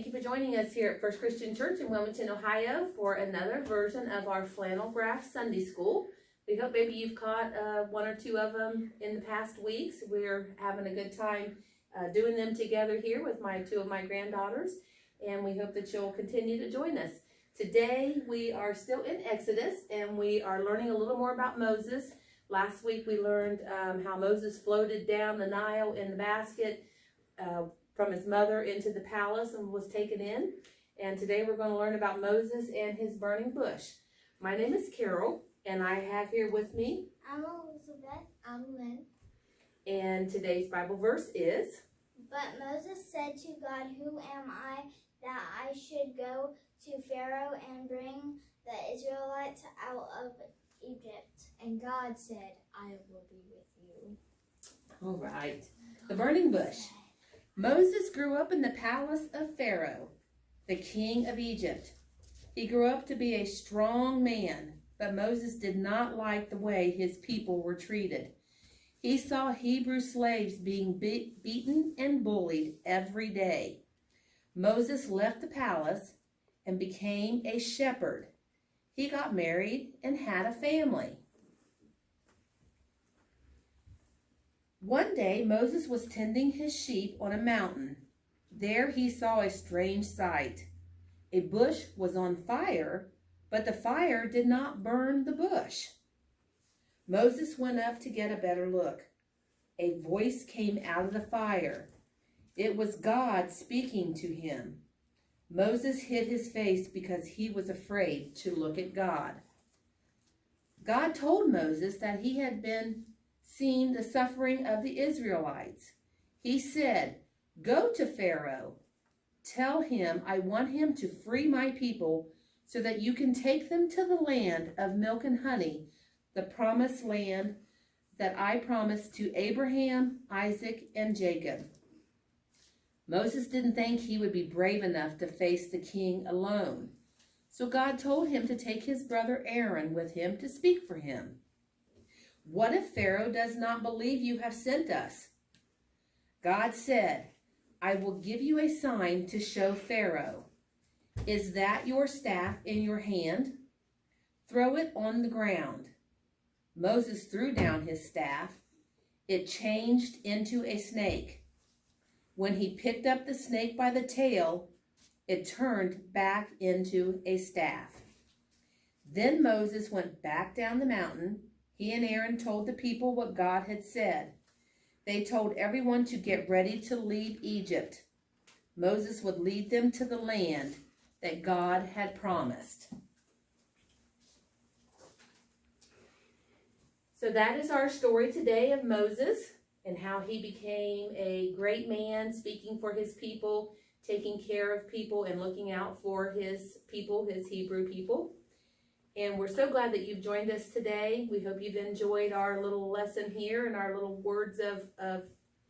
Thank you for joining us here at First Christian Church in Wilmington, Ohio for another version of our Flannel Graph Sunday School. We hope maybe you've caught one or two of them in the past weeks. We're having a good time doing them together here with two of my granddaughters, and we hope that you'll continue to join us. Today we are still in Exodus, and we are learning a little more about Moses. Last week we learned how Moses floated down the Nile in the basket from his mother into the palace and was taken in. And today we're going to learn about Moses and his burning bush. My name is Carol, and I have here with me... I'm Elizabeth. I'm Lynn. And today's Bible verse is... But Moses said to God, "Who am I that I should go to Pharaoh and bring the Israelites out of Egypt?" And God said, "I will be with you." All right. The burning bush. Moses grew up in the palace of Pharaoh, the king of Egypt. He grew up to be a strong man, but Moses did not like the way his people were treated. He saw Hebrew slaves being beaten and bullied every day. Moses left the palace and became a shepherd. He got married and had a family. One day, Moses was tending his sheep on a mountain. There he saw a strange sight. A bush was on fire, but the fire did not burn the bush. Moses went up to get a better look. A voice came out of the fire. It was God speaking to him. Moses hid his face because he was afraid to look at God. God told Moses that he had been seen the suffering of the Israelites. He said, "Go to Pharaoh. Tell him I want him to free my people so that you can take them to the land of milk and honey, the promised land that I promised to Abraham, Isaac, and Jacob." Moses didn't think he would be brave enough to face the king alone. So God told him to take his brother Aaron with him to speak for him. "What if Pharaoh does not believe you have sent us?" God said, "I will give you a sign to show Pharaoh. Is that your staff in your hand? Throw it on the ground." Moses threw down his staff. It changed into a snake. When he picked up the snake by the tail, it turned back into a staff. Then Moses went back down the mountain. He and Aaron told the people what God had said. They told everyone to get ready to leave Egypt. Moses would lead them to the land that God had promised. So that is our story today of Moses and how he became a great man, speaking for his people, taking care of people, and looking out for his people, his Hebrew people. And we're so glad that you've joined us today. We hope you've enjoyed our little lesson here and our little words of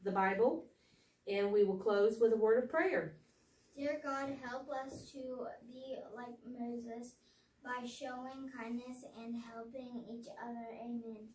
the Bible. And we will close with a word of prayer. Dear God, help us to be like Moses by showing kindness and helping each other. Amen.